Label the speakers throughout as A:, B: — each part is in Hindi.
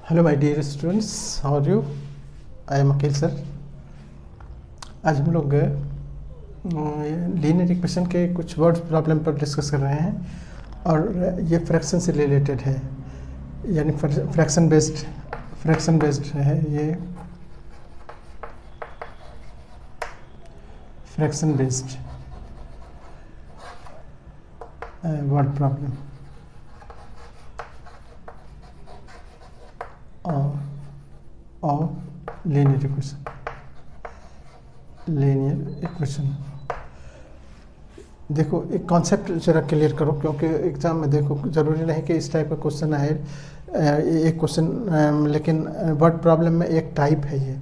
A: Hello my dear students, how are you? I am Akeel sir. आज हम लोग लीनियर इक्वेशन के कुछ वर्ड प्रॉब्लम पर डिस्कस कर रहे हैं और ये फ्रैक्शन से रिलेटेड है, यानी फ्रैक्शन बेस्ड है ये फ्रैक्शन बेस्ड वर्ड प्रॉब्लम और लीनियर इक्वेशन। देखो, एक कॉन्सेप्ट जरा क्लियर करो, क्योंकि एग्ज़ाम में देखो ज़रूरी नहीं कि इस टाइप का क्वेश्चन आए। एक क्वेश्चन लेकिन वर्ड प्रॉब्लम में एक टाइप है ये,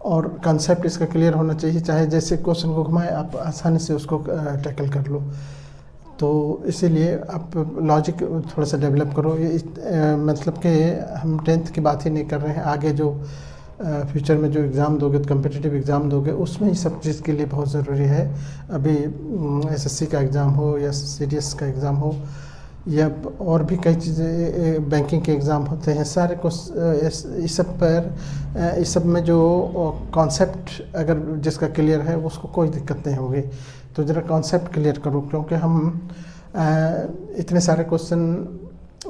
A: और कॉन्सेप्ट इसका क्लियर होना चाहिए। चाहे जैसे क्वेश्चन को घुमाए आप आसानी से उसको टैकल कर लो। तो इसीलिए आप लॉजिक थोड़ा सा डेवलप करो। ये मतलब कि हम 10th की बात ही नहीं कर रहे हैं, आगे जो फ्यूचर में जो एग्ज़ाम दोगे, तो कम्पिटिटिव एग्ज़ाम दोगे, उसमें ये सब चीज़ के लिए बहुत ज़रूरी है। अभी एसएससी का एग्ज़ाम हो या सीडीएस का एग्ज़ाम हो या और भी कई चीज़ें, बैंकिंग के एग्ज़ाम होते हैं, सारे को इस सब में जो कॉन्सेप्ट अगर जिसका क्लियर है उसको कोई दिक्कत नहीं होगी। तो ज़रा कॉन्सेप्ट क्लियर करो, क्योंकि हम इतने सारे क्वेश्चन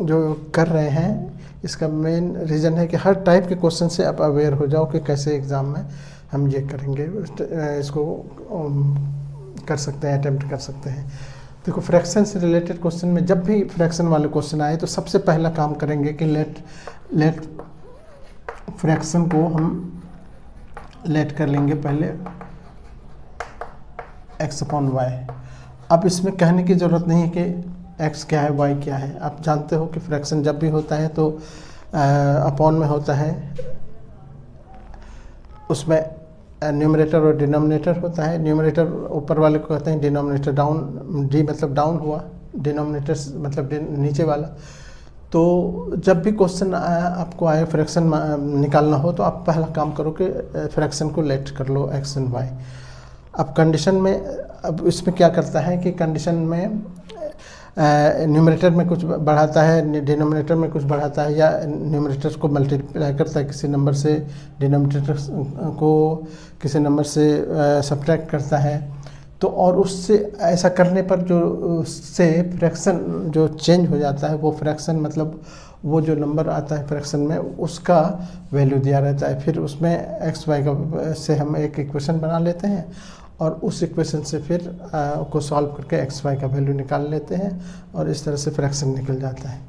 A: जो कर रहे हैं, इसका मेन रीज़न है कि हर टाइप के क्वेश्चन से आप अवेयर हो जाओ कि कैसे एग्ज़ाम में हम ये करेंगे, इसको कर सकते हैं, अटेम्प्ट कर सकते हैं। देखो, फ्रैक्शन से रिलेटेड क्वेश्चन में जब भी फ्रैक्शन वाले क्वेश्चन आए तो सबसे पहला काम करेंगे कि लेट फ्रैक्शन को हम लेट कर लेंगे पहले x अपॉन वाई। अब इसमें कहने की ज़रूरत नहीं है कि x क्या है, y क्या है। आप जानते हो कि फ्रैक्शन जब भी होता है तो अपॉन में होता है, उसमें न्यूमरेटर और डिनोमिनेटर होता है। न्यूमरेटर ऊपर वाले को कहते हैं, डिनोमिनेटर डाउन, डी मतलब डाउन हुआ, डिनोमिनेटर मतलब नीचे वाला। तो जब भी क्वेश्चन आपको आए फ्रैक्शन निकालना हो तो आप पहला काम करो कि फ्रैक्शन को लेट कर लो x एंड y। अब कंडीशन में, अब इसमें क्या करता है कि कंडीशन में न्यूमरेटर में कुछ बढ़ाता है, डिनोमिनेटर में कुछ बढ़ाता है, या न्यूमरेटर को मल्टीप्लाई करता है किसी नंबर से, डिनोमिनेटर को किसी नंबर से सब्ट्रैक्ट करता है। तो और उससे ऐसा करने पर जो उससे फ्रैक्शन जो चेंज हो जाता है, वो फ्रैक्शन मतलब वो जो नंबर आता है फ्रैक्शन में, उसका वैल्यू दिया रहता है। फिर उसमें एक्स वाई का से हम एक इक्वेशन बना लेते हैं और उस इक्वेशन से फिर को सॉल्व करके एक्स वाई का वैल्यू निकाल लेते हैं और इस तरह से फ्रैक्शन निकल जाता है।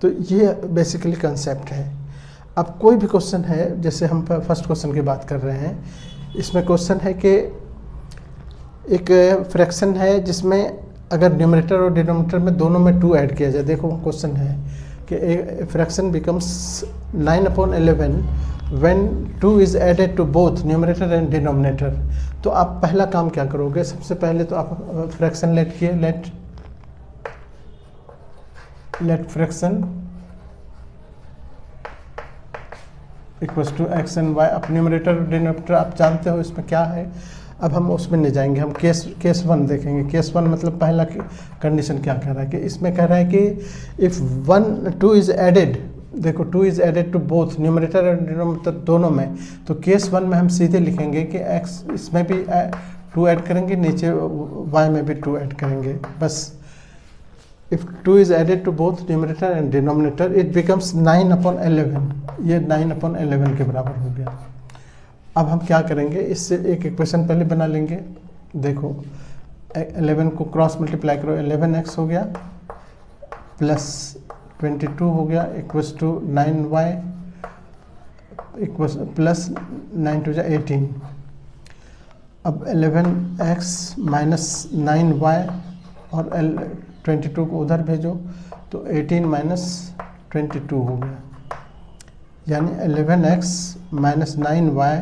A: तो ये बेसिकली कंसेप्ट है। अब कोई भी क्वेश्चन है, जैसे हम फर्स्ट क्वेश्चन की बात कर रहे हैं, इसमें क्वेश्चन है कि एक फ्रैक्शन है जिसमें अगर न्यूमरेटर और डिनोमिनेटर में दोनों में 2 ऐड किया जाए। देखो, क्वेश्चन है कि fraction becomes 9/11 when 2 is added to both numerator and denominator। तो आप पहला काम क्या करोगे? सबसे पहले तो आप फ्रैक्शन लेट किए, let fraction equals to x and y. अब न्यूमरेटर डिनोमिनेटर आप जानते हो इसमें क्या है। अब हम उसमें नहीं जाएंगे, हम केस 1 देखेंगे। केस 1 मतलब पहला कंडीशन क्या कह रहा है कि इसमें कह रहा है कि इफ़ 2 इज़ एडेड, देखो 2 is added to both numerator और डिनोमिनेटर दोनों में। तो केस 1 में हम सीधे लिखेंगे कि x इसमें भी 2 ऐड करेंगे, नीचे y में भी 2 ऐड करेंगे, बस। इफ़ 2 is added to both numerator and denominator it becomes 9/11। ये 9/11 के बराबर हो गया। अब हम क्या करेंगे, इससे एक इक्वेशन पहले बना लेंगे। देखो, 11 को क्रॉस मल्टीप्लाई करो, 11x हो गया प्लस 22 हो गया equals to 9y equals plus 9 to 18। अब 11x माइनस 9y और 22 को उधर भेजो तो 18 माइनस 22 हो गया, यानी 11x minus 9y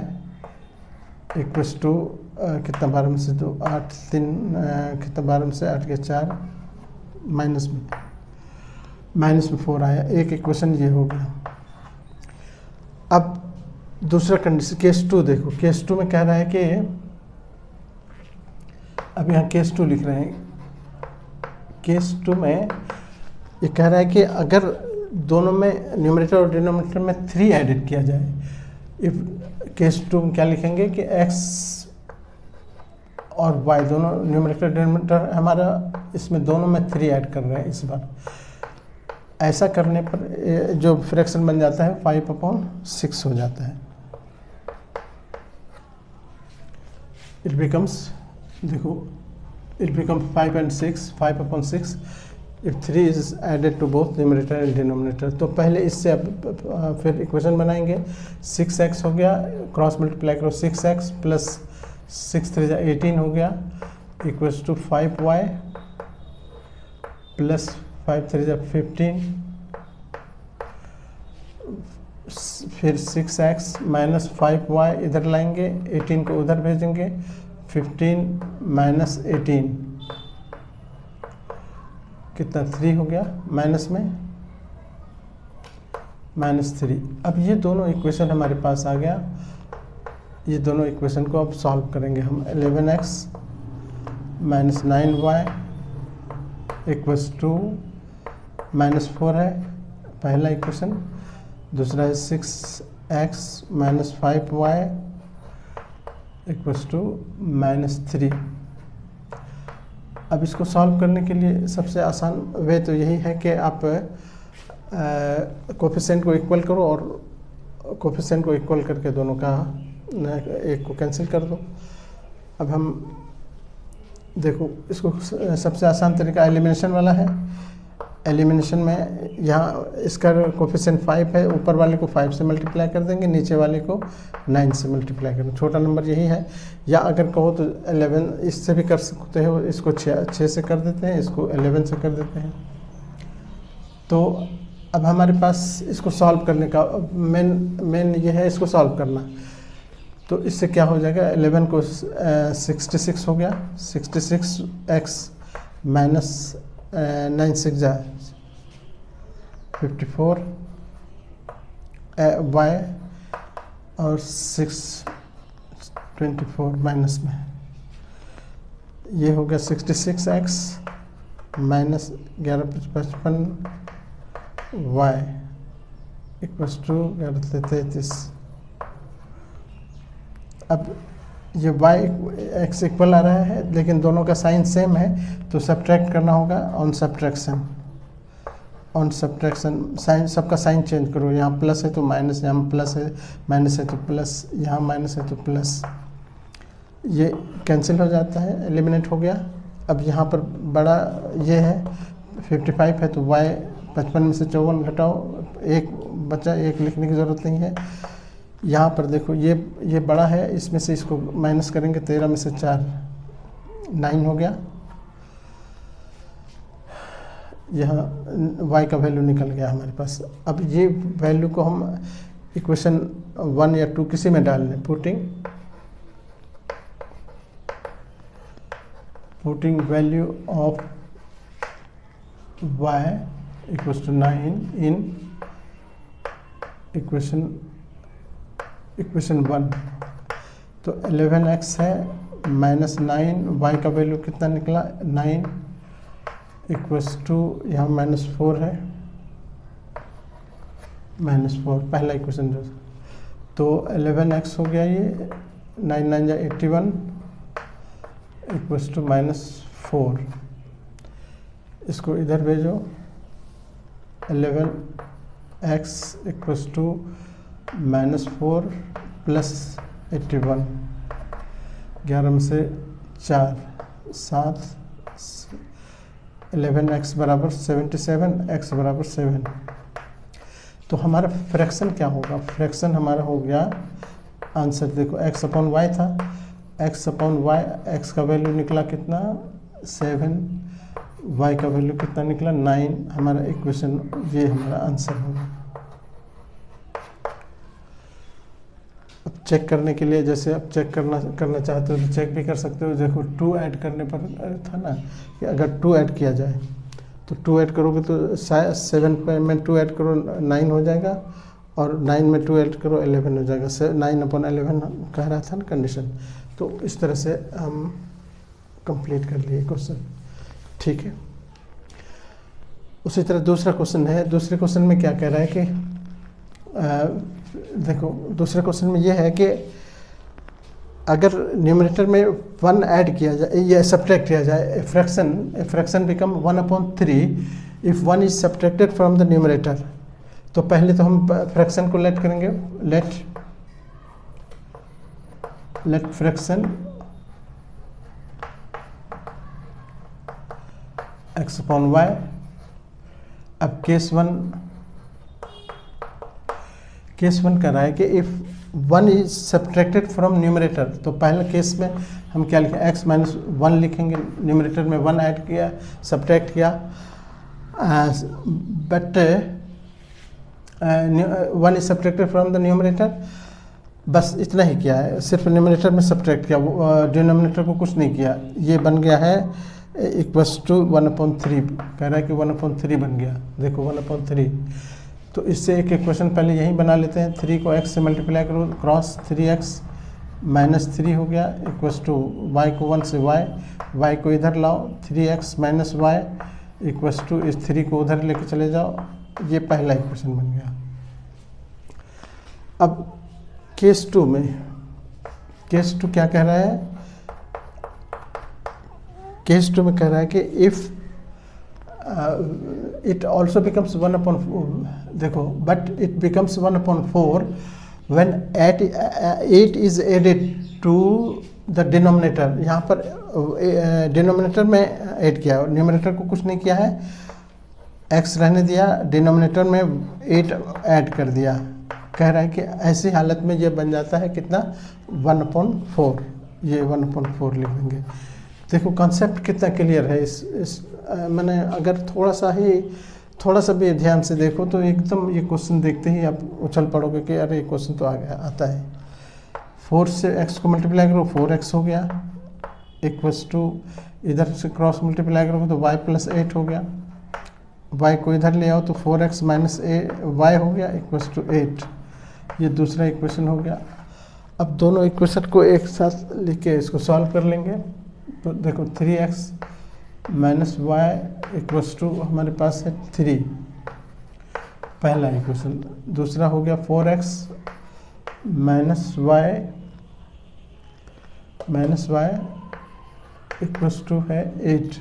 A: equals to कितना 12 में से 2 8 3 कितना 12 में से 8 के 4 माइनस में 4 आया। एक इक्वेशन ये हो गया। अब दूसरा कंडीशन केस 2 देखो, केस 2 में कह रहा है कि अब यहाँ केस 2 लिख रहे हैं। केस 2 में ये कह रहा है कि अगर दोनों में न्यूमरेटर और डिनोमिनेटर में 3 एडिट किया जाए। इफ केस 2 में क्या लिखेंगे कि x और y दोनों न्यूमरेटर डिनोमिनेटर हमारा, इसमें दोनों में 3 ऐड कर रहे हैं इस बार। ऐसा करने पर जो फ्रैक्शन बन जाता है 5/6 हो जाता है। इट बिकम्स, देखो, it become 5 and 6, 5/6 if 3 is added to both numerator and denominator। तो पहले इससे अब फिर इक्वेशन बनाएंगे। 6x हो गया, क्रॉस मल्टीप्लाई करो 6x प्लस 6 3 18 हो गया, इक्वल्स टू 5y प्लस 5 3 15, फिर 6x माइनस 5y इधर लाएंगे, 18 को उधर भेजेंगे, 15 माइनस 18 कितना 3 हो गया, माइनस में -3। अब ये दोनों इक्वेशन हमारे पास आ गया। ये दोनों इक्वेशन को अब सॉल्व करेंगे हम। 11x minus 9y equals to -4 है पहला इक्वेशन, दूसरा है 6x minus 5y equals to -3। अब इसको सॉल्व करने के लिए सबसे आसान वे तो यही है कि आप कोफिशिएंट को इक्वल करो और कोफिशिएंट को इक्वल करके दोनों का एक को कैंसिल कर दो। अब हम देखो, इसको सबसे आसान तरीका एलिमिनेशन वाला है। एलिमिनेशन में यहाँ इसका कोफिशिएंट 5 है, ऊपर वाले को 5 से मल्टीप्लाई कर देंगे, नीचे वाले को 9 से मल्टीप्लाई कर देंगे। छोटा नंबर यही है। या अगर कहो तो 11 इससे भी कर सकते हो, इसको 6 से कर देते हैं, इसको 11 से कर देते हैं। तो अब हमारे पास इसको सॉल्व करने का मेन ये है, इसको सॉल्व करना। तो इससे क्या हो जाएगा, 11 को 66 हो गया, 66x माइनस 9 6 जा 54 y और 6 24 माइनस में ये हो गया 66x minus 11 y equals to 33। अब ये y x इक्वल आ रहा है, लेकिन दोनों का साइन सेम है, तो सब्ट्रैक्ट करना होगा ऑन सब्ट्रैक्शन। साइन, सबका साइन चेंज करो। यहाँ प्लस है तो माइनस, यहाँ प्लस है, माइनस है तो प्लस, यहाँ माइनस है तो प्लस, ये कैंसिल हो जाता है, एलिमिनेट हो गया। अब यहाँ पर बड़ा ये है 55 है, तो y 55 में से 54 घटाओ, 1 बचा, 1 लिखने की ज़रूरत नहीं है। यहाँ पर देखो ये बड़ा है, इसमें से इसको माइनस करेंगे, 13 में से 4 9 हो गया। यहाँ y का वैल्यू निकल गया हमारे पास। अब ये वैल्यू को हम इक्वेशन 1 या 2 किसी में डाल लें। Putting value of y equals to 9 in equation 1। तो 11x है माइनस 9, y का वैल्यू कितना निकला 9 इक्वल्स टू, यहाँ -4 है, -4 पहला इक्वेशन जो। तो 11x हो गया, ये 9 9 जा 81 इक्वल्स टू -4। इसको इधर भेजो, 11x इक्वल्स टू -4 प्लस 81, 11 में से 4 7, 11x बराबर 77, x बराबर 7। तो हमारा फ्रैक्शन क्या होगा, फ्रैक्शन हमारा हो गया, आंसर देखो x अपॉन y था, x अपॉन y, x का वैल्यू निकला कितना 7, y का वैल्यू कितना निकला 9। हमारा इक्वेशन, ये हमारा आंसर होगा। अब चेक करने के लिए, जैसे आप चेक करना चाहते हो तो चेक भी कर सकते हो। देखो 2 ऐड करने पर था ना कि अगर 2 ऐड किया जाए तो 2 ऐड करोगे तो 7 में 2 ऐड करो 9 हो जाएगा, और 9 में 2 ऐड करो 11 हो जाएगा। 9/11 कह रहा था ना कंडीशन। तो इस तरह से हम कंप्लीट कर लिए क्वेश्चन। ठीक है, उसी तरह दूसरा क्वेश्चन है। दूसरे क्वेश्चन में क्या कह रहा है कि देखो दूसरे क्वेश्चन में ये है कि अगर न्यूमरेटर में 1 ऐड किया जाए या सब्ट्रैक्ट किया जाए, fraction become 1/3 if 1 is subtracted from the numerator. तो पहले तो हम फ्रैक्शन को लेट करेंगे, लेट फ्रैक्शन x/y। अब केस वन कर रहा है कि if 1 is subtracted from numerator, तो पहले केस में हम क्या लिखें, x-1 लिखेंगे, न्यूमरेटर में 1 ऐड किया, सब्ट्रैक्ट किया, but 1 is subtracted from the numerator, बस इतना ही किया है, सिर्फ न्यूमरेटर में सब्ट्रैक्ट किया, डिनोमिनेटर को कुछ नहीं किया। ये बन गया है इक्वल्स टू 1/3, कह रहा है कि 1/3 बन गया। देखो 1/3, तो इससे एक इक्वेशन पहले यही बना लेते हैं। 3 को x से मल्टीप्लाई करो, क्रॉस 3x - 3 हो गया, इक्वल्स टू y को 1 से y को इधर लाओ, 3x - y इक्वल्स टू इस 3 को उधर लेके चले जाओ। ये पहला इक्वेशन बन गया। अब केस 2 में, केस 2 क्या कह रहा है, केस 2 में कह रहा है कि इफ इट ऑल्सो बिकम्स 1/4, देखो but it becomes 1/4 when 8 is added to the denominator. यहाँ पर डिनोमिनेटर में ऐड किया, न्यूमरेटर को कुछ नहीं किया है, x रहने दिया, डिनोमिनेटर में 8 ऐड कर दिया। कह रहा है कि ऐसी हालत में ये बन जाता है कितना, 1/4। ये 1/4 लिख देंगे। देखो कॉन्सेप्ट कितना क्लियर है। इस मैंने अगर थोड़ा सा भी ध्यान से देखो तो एकदम ये क्वेश्चन देखते ही आप उछल पड़ोगे कि अरे ये क्वेश्चन तो आ गया, आता है। 4 से x को मल्टीप्लाई करो, 4x हो गया, इक्वल्स टू इधर से क्रॉस मल्टीप्लाई करोगे तो y + 8 हो गया, y को इधर ले आओ तो 4x - y हो गया, इक्वल्स टू 8। ये दूसरा इक्वेशन हो गया। अब दोनों इक्वेशन को एक साथ लिख के इसको सॉल्व कर लेंगे। तो देखो 3x - y इक्वल्स टू हमारे पास है 3, पहला इक्वेशन। दूसरा हो गया 4x - y इक्वल्स टू है 8।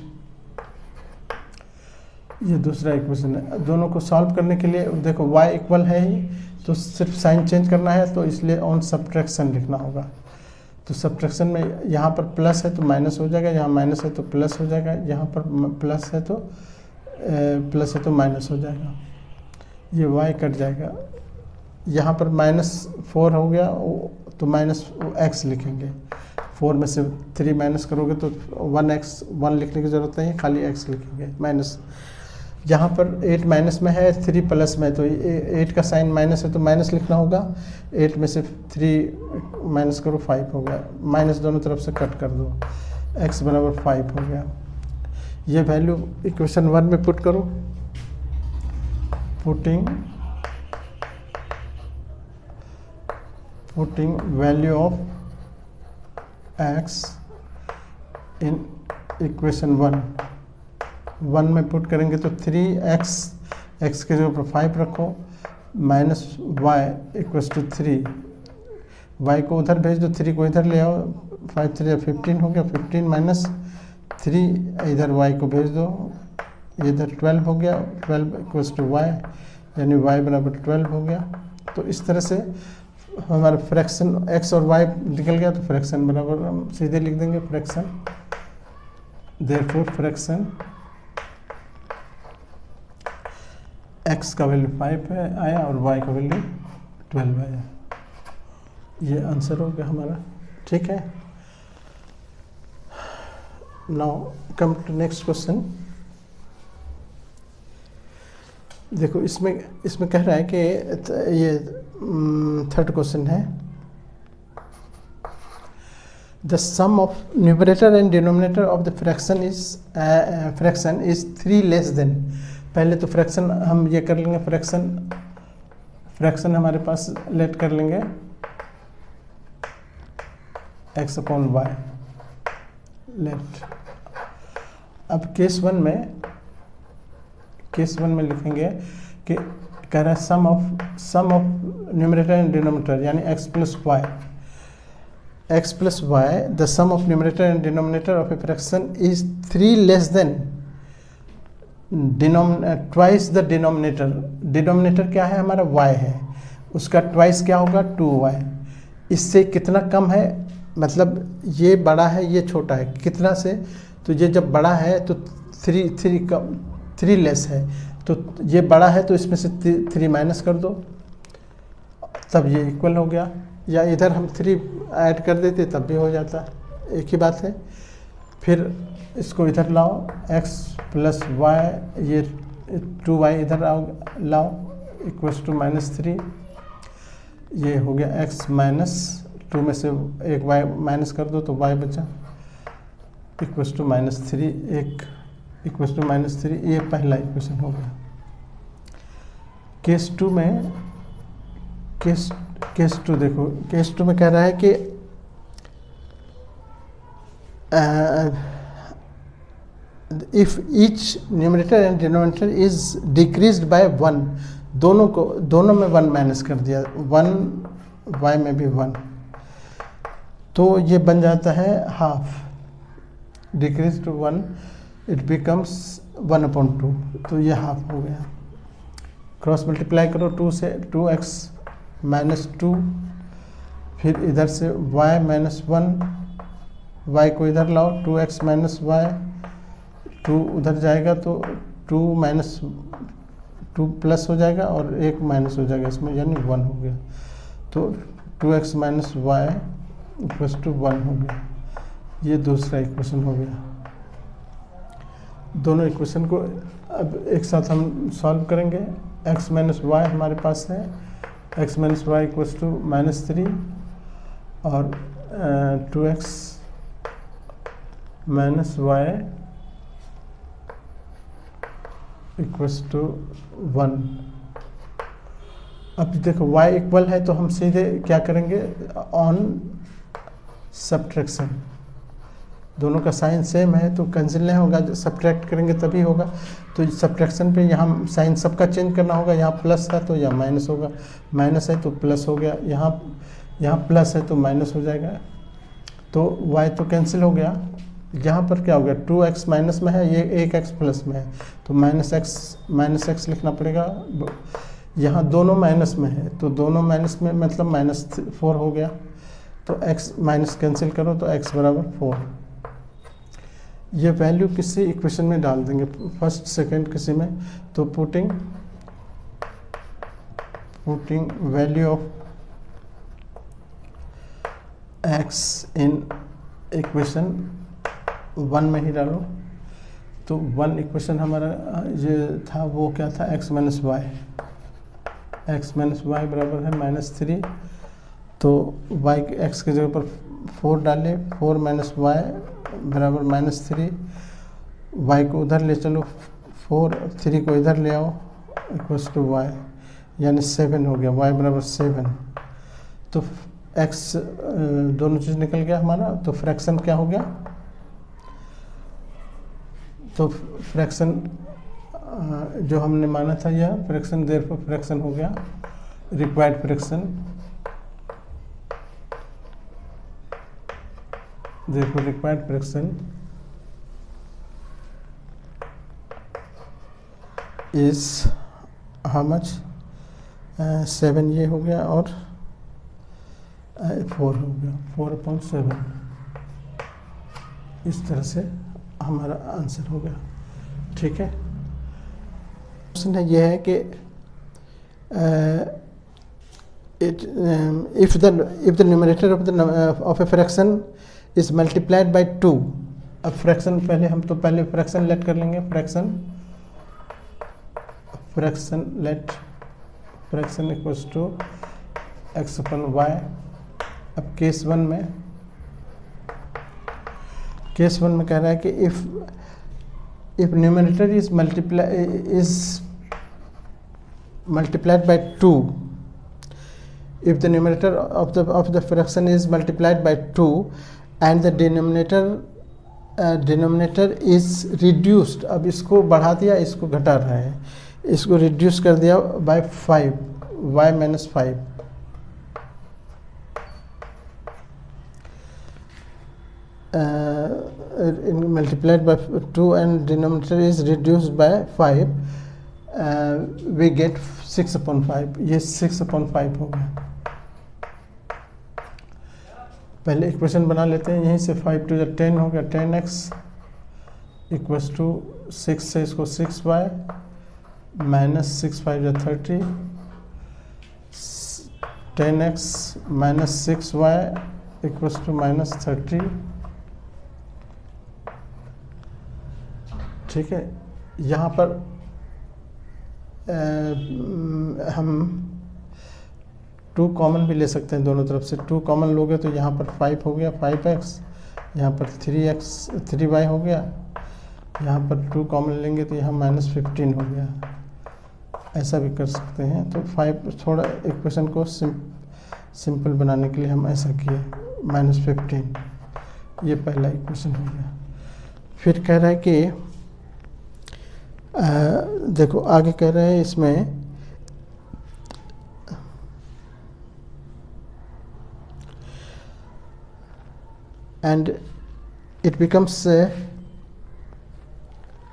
A: ये दूसरा इक्वेशन है। दोनों को सॉल्व करने के लिए देखो y इक्वल है ही, तो सिर्फ साइन चेंज करना है, तो इसलिए ऑन सब्ट्रैक्शन लिखना होगा। तो सब्ट्रैक्शन में यहाँ पर प्लस है तो माइनस हो जाएगा, यहाँ माइनस है तो प्लस हो जाएगा, यहाँ पर प्लस है तो माइनस हो जाएगा। ये y कट जाएगा, यहाँ पर -4 हो गया तो -x लिखेंगे। 4 में से 3 माइनस करोगे तो 1 लिखने की ज़रूरत नहीं है, खाली x लिखेंगे माइनस। यहाँ पर 8 माइनस में है, 3 प्लस में, तो 8 का साइन माइनस है तो माइनस लिखना होगा। 8 में से 3 माइनस करो, 5 हो गया, माइनस दोनों तरफ से कट कर दो, x = 5 हो गया। ये वैल्यू इक्वेशन 1 में पुट करो, putting value of x in equation 1 में पुट करेंगे तो 3x के जगह पर 5 रखो, -y इक्वल्स टू 3, y को उधर भेज दो, 3 को इधर ले आओ, 5 3 15 हो गया, 15 - 3 इधर y को भेज दो, इधर 12 हो गया, 12 इक्वल्स टू y, यानी y = 12 हो गया। तो इस तरह से हमारा फ्रैक्शन x और y निकल गया, तो फ्रैक्शन बराबर हम सीधे लिख देंगे, फ्रैक्शन, देयरफॉर फ्रैक्शन x का वैल्यू 5 आया और y का वैल्यू 12 आया। ये आंसर हो गया हमारा, ठीक है। Now come to next question. देखो इसमें कह रहा है कि ये थर्ड क्वेश्चन है, the sum of numerator and denominator of the fraction is 3 less than. पहले तो फ्रैक्शन हम ये कर लेंगे, फ्रैक्शन हमारे पास लेट कर लेंगे x/y लेट। अब केस 1 में केस 1 में लिखेंगे कि कह रहा है sum of numerator and denominator यानी x plus y the sum of numerator and denominator of a fraction is 3 less than twice the denominator क्या है हमारा y है, उसका ट्वाइस क्या होगा 2y। इससे कितना कम है, मतलब ये बड़ा है ये छोटा है, कितना से, तो ये जब बड़ा है तो 3 लेस है, तो ये बड़ा है तो इसमें से 3 माइनस कर दो तब ये इक्वल हो गया, या इधर हम 3 ऐड कर देते तब भी हो जाता, एक ही बात है। फिर इसको इधर लाओ x प्लस वाई, ये 2y इधर लाओ इक्वल्स टू -3, ये हो गया x माइनस 2 में से एक y माइनस कर दो तो y बचा इक्वल्स टू -3, एक इक्वल्स टू -3, ये पहला इक्वेशन हो गया। केस 2 में केस 2 देखो, केस 2 में कह रहा है कि if each numerator and denominator is decreased bye 1, दोनों में 1 माइनस कर दिया, 1 y में भी 1, तो ये बन जाता है half, decrease to 1 it becomes 1/2, तो ये हाफ हो गया। क्रॉस मल्टीप्लाई करो 2 से 2x माइनस 2, फिर इधर से y माइनस 1, y को इधर लाओ 2x माइनस वाई, 2 उधर जाएगा तो 2 माइनस 2 प्लस हो जाएगा और 1 माइनस हो जाएगा इसमें, यानी 1 हो गया, तो 2x minus y equals to 1 हो गया। ये दूसरा इक्वेशन हो गया। दोनों इक्वेशन को अब एक साथ हम सॉल्व करेंगे। x माइनस वाई हमारे पास है, x minus y equals to -3 और 2x minus y equals to 1। अब देखो y इक्वल है तो हम सीधे क्या करेंगे, ऑन सब्ट्रैक्शन, दोनों का साइन सेम है तो कैंसिल नहीं होगा, सब्ट्रैक्ट करेंगे तभी होगा, तो सब्ट्रैक्शन पे यहाँ साइन सबका चेंज करना होगा, यहाँ प्लस है तो यहाँ माइनस होगा, माइनस है तो प्लस हो गया, यहाँ प्लस है तो माइनस हो जाएगा, तो y तो कैंसिल हो गया। यहाँ पर क्या हो गया, 2x माइनस में है, ये 1x प्लस में है, तो माइनस एक्स लिखना पड़ेगा। यहाँ दोनों माइनस में है तो दोनों माइनस में मतलब -4 हो गया, तो x माइनस कैंसिल करो तो x बराबर 4। ये वैल्यू किसी इक्वेशन में डाल देंगे, फर्स्ट सेकंड किसी में, तो putting value of x in equation 1 में ही डालो, तो 1 इक्वेशन हमारा ये था, वो क्या था, x माइनस वाई बराबर है -3, तो y x की जगह पर 4 डाले, 4 माइनस वाई बराबर -3, y को उधर ले चलो 4, 3 को इधर ले आओ इक्वल्स टू y, यानी 7 हो गया, y बराबर 7, तो x दोनों चीज़ निकल गया हमारा, तो फ्रैक्शन क्या हो गया, तो फ्रैक्शन जो हमने माना था यह फ्रैक्शन, देयरफॉर फ्रैक्शन हो गया, required fraction, therefore required fraction is how much, 7 ये हो गया और 4 हो गया, 4/7, इस तरह से हमारा आंसर हो गया। ठीक है, क्वेश्चन है यह है कि if the numerator of a fraction is multiplied by 2, अब फ्रैक्शन पहले फ्रैक्शन लेट कर लेंगे, फ्रैक्शन इक्वल्स टू x/y। अब केस 1 में कह रहा है कि if numerator is multiplied by 2, if the numerator of the fraction is multiplied by 2 and the denominator denominator is reduced, अब इसको बढ़ा दिया, इसको घटा रहा है, इसको रिड्यूस कर दिया by 5, y minus 5, multiplied by 2 and denominator is reduced by 5, we get 6/5, ये 6/5 हो गया। पहले इक्वेशन बना लेते हैं, यहीं से 5 to 10 हो गया, 10x इक्वल्स टू 6 से इसको 6y minus 6 5 30, 10x minus 6y equals to minus 30। ठीक है, यहाँ पर हम 2 कॉमन भी ले सकते हैं, दोनों तरफ से 2 कॉमन लोगे तो यहाँ पर 5 हो गया, 5x, यहाँ पर 3y हो गया, यहाँ पर 2 कॉमन लेंगे तो यहाँ माइनस 15 हो गया। ऐसा भी कर सकते हैं। तो 5 थोड़ा इक्वेशन को सिंपल बनाने के लिए हम ऐसा किए, माइनस 15, ये पहला इक्वेशन हो गया। फिर कह रहा है कि देखो आगे कह रहे हैं इसमें and it becomes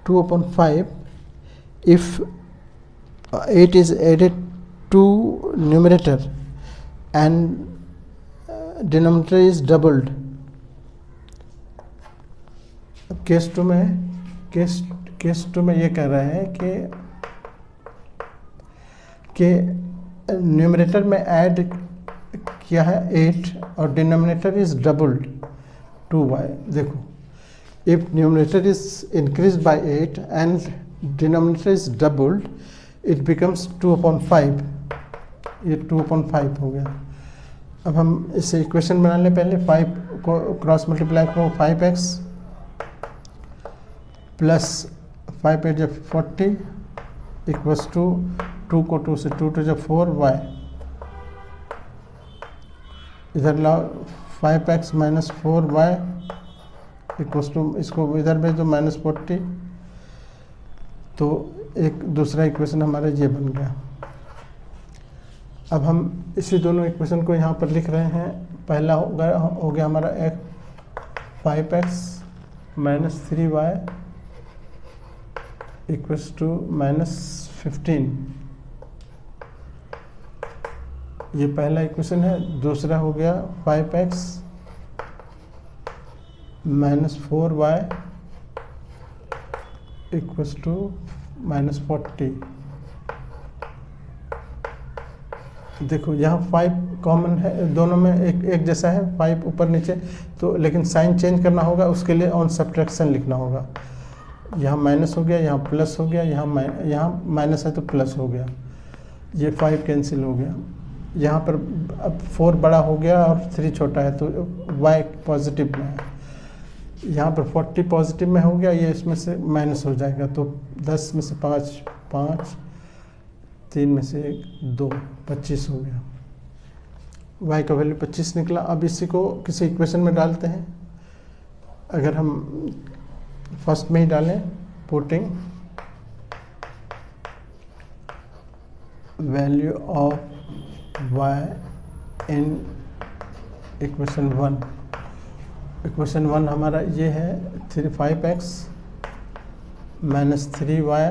A: 2/5 if 8 is added to numerator and denominator is doubled। Case 2 में ये कह रहा है कि न्यूमरेटर में ऐड किया है 8 और डिनोमिनेटर इज डबल्ड 2y। देखो, if numerator is increased by 8 and denominator is doubled, it becomes 2/5, ये 2/5 हो गया। अब हम इसे इक्वेशन बना लें, पहले 5 को क्रॉस मल्टीप्लाई करो, 5x प्लस 5 8 जब 40 इक्वल्स टू 2 को 2 से 2 to 4y, इधर लाओ 5x minus 4y equals to, इसको इधर भेज दो माइनस 40, तो एक दूसरा इक्वेशन हमारा ये बन गया। अब हम इसी दोनों इक्वेशन को यहाँ पर लिख रहे हैं। पहला हो गया हमारा 5x minus 3y equals to minus 15, ये पहला इक्वेशन है। दूसरा हो गया 5x minus 4y equals to minus 40। देखो यहाँ 5 कॉमन है, दोनों में एक जैसा है, 5 ऊपर नीचे, तो लेकिन साइन चेंज करना होगा, उसके लिए ऑन सब्ट्रैक्शन लिखना होगा। यहाँ माइनस हो गया, यहाँ प्लस हो गया, यहाँ माइनस है तो प्लस हो गया, ये 5 कैंसिल हो गया। यहाँ पर अब 4 बड़ा हो गया और 3 छोटा है, तो y पॉजिटिव में है। यहाँ पर 40 पॉजिटिव में हो गया, ये इसमें से माइनस हो जाएगा, तो 10 में से 5 5, 3 में से 1 2, 25 हो गया। y का वैल्यू 25 निकला। अब इसी को किसी इक्वेशन में डालते हैं। अगर हम फर्स्ट में ही डालें, putting value of y in equation 1, equation 1 हमारा ये है 5x minus 3y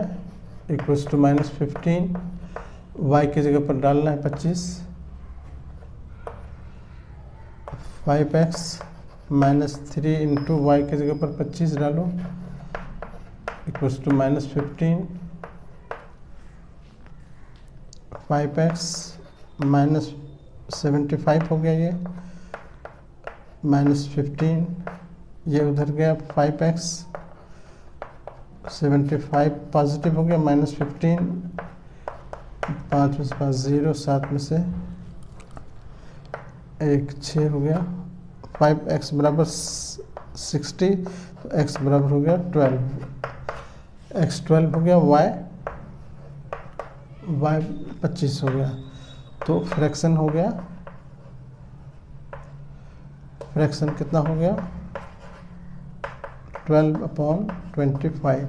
A: equals to minus 15, y की जगह पर डालना है 25, 5x माइनस 3 इंटू वाई की जगह पर 25 डालो equals to minus 15, 5x minus 75 हो गया, ये माइनस 15, ये उधर गया 5x 75 पॉजिटिव हो गया, माइनस 15, 5 में से 5 0, 7 में से 1 6 हो गया, 5x बराबर 60, तो x बराबर हो गया 12, x 12 हो गया, y 25 हो गया। तो फ्रैक्शन हो गया, फ्रैक्शन कितना हो गया 12/25,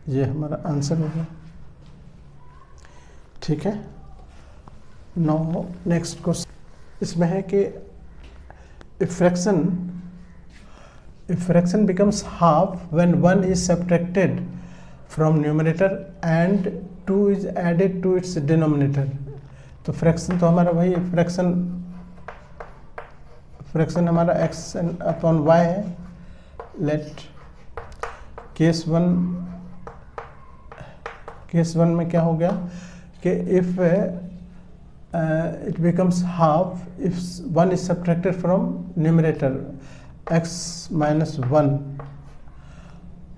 A: ये हमारा आंसर होगा। ठीक है। नाउ नेक्स्ट क्वेश्चन इसमें है कि if fraction becomes half when 1 is subtracted from numerator and 2 is added to its denominator। तो फ्रैक्शन तो हमारा वही फ्रैक्शन हमारा x/y है। लेट केस वन में क्या हो गया कि if it becomes half if 1 is subtracted from numerator x minus 1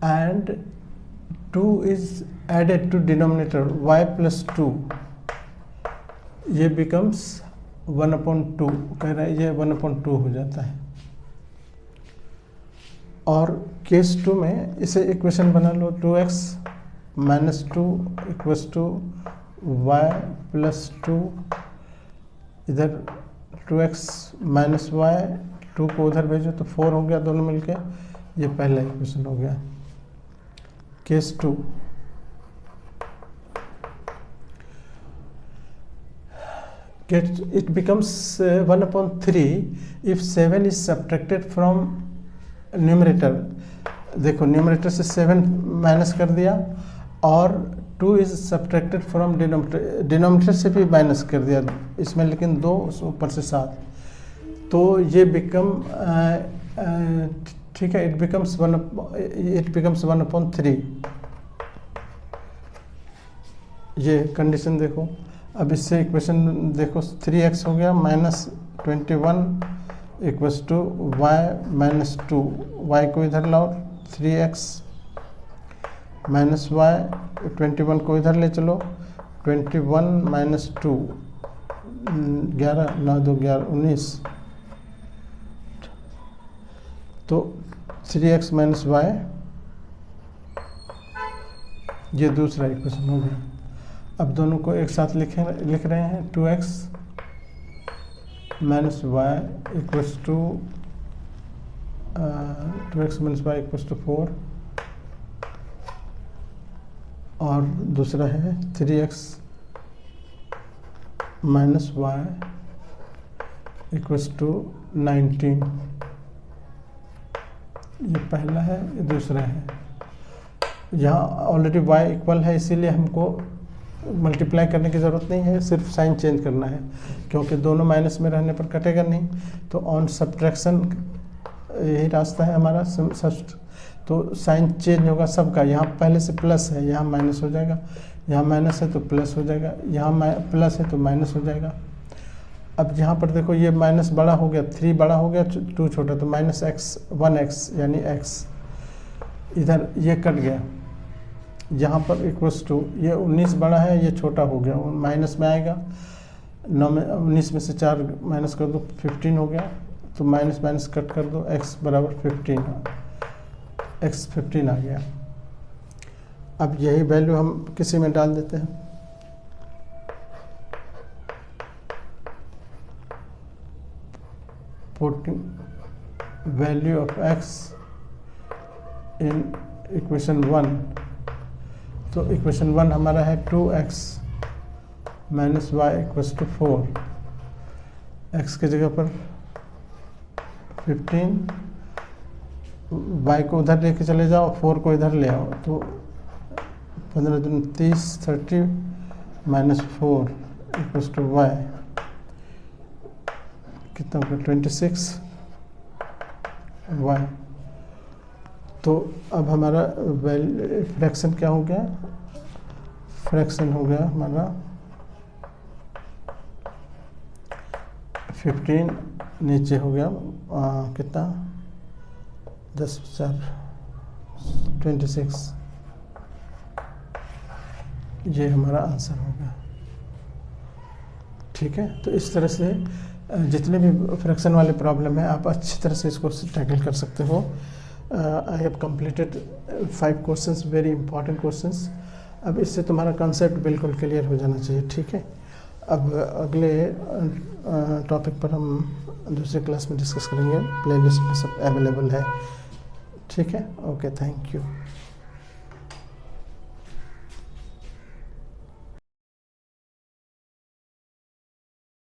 A: and 2 is added to denominator y plus 2, ये becomes 1/2 कह रहा है, ये 1/2 हो जाता है। और केस 2 में इसे इक्वेशन बना लो, 2x minus 2 equals to y plus 2, इधर 2x माइनस वाई, 2 को उधर भेजो तो 4 हो गया दोनों मिलके, ये पहला इक्वेशन हो गया। Case 2, it becomes 1/3 if 7 is subtracted from numerator। देखो न्यूमरेटर से 7 माइनस कर दिया और 2 इज सब्ट्रैक्टेड फ्रॉम डिनोमिनेटर से भी माइनस कर दिया इसमें, लेकिन 2 ऊपर से 7, तो ये बिकम ठीक है, इट बिकम्स 1/3। ये कंडीशन देखो। अब इससे इक्वेशन देखो, 3x हो गया minus 21 equals to y minus 2, y को इधर लाओ 3x माइनस वाई, 21 को इधर ले चलो, 21 माइनस 2, 11 9 2 11 19, तो 3x माइनस वाई, ये दूसरा इक्वेशन हो गया। अब दोनों को एक साथ लिख रहे हैं, 2x minus y equals to 2x minus y equals to 4, और दूसरा है 3x minus y equals to 19, ये पहला है, ये दूसरा है। यहाँ ऑलरेडी y इक्वल है, इसीलिए हमको मल्टीप्लाई करने की ज़रूरत नहीं है, सिर्फ साइन चेंज करना है, क्योंकि दोनों माइनस में रहने पर कटेगा नहीं। तो ऑन सब्ट्रैक्शन यही रास्ता है हमारा, तो साइन चेंज होगा सबका। यहाँ पहले से प्लस है, यहाँ माइनस हो जाएगा, यहाँ माइनस है तो प्लस हो जाएगा, यहाँ प्लस है तो माइनस हो जाएगा। अब यहाँ पर देखो, ये माइनस बड़ा हो गया, 3 बड़ा हो गया, 2 छोटा, तो माइनस एक्स 1x यानी x, इधर ये कट गया, यहाँ पर इक्वल्स टू, ये 19 बड़ा है, ये छोटा हो गया, माइनस में आएगा, 9 में 19 में से 4 माइनस कर दो, 15 हो गया, तो माइनस माइनस कट कर दो, x बराबर 15, x 15 आ गया। अब यही वैल्यू हम किसी में डाल देते हैं, putting value of x in equation 1, तो इक्वेशन 1 हमारा है 2x minus y equals to 4, x की जगह पर 15, y को उधर लेके चले जाओ, 4 को इधर ले आओ, तो 15 दूनी 30, 30 माइनस 4 इक्वल्स टू y, कितना होगा 26 y। तो अब हमारा फ्रैक्शन क्या हो गया, फ्रैक्शन हो गया हमारा 15, नीचे हो गया कितना 10 4 26, ये हमारा आंसर हो गया। ठीक है, तो इस तरह से जितने भी फ्रैक्शन वाले प्रॉब्लम है आप अच्छी तरह से इसको टैकल कर सकते हो। I have completed 5 questions, very important questions. अब इससे तुम्हारा कॉन्सेप्ट बिल्कुल क्लियर हो जाना चाहिए। ठीक है, अब अगले टॉपिक पर हम दूसरे क्लास में डिस्कस करेंगे, प्लेलिस्ट में सब अवेलेबल है। ठीक है, ओके, थैंक यू।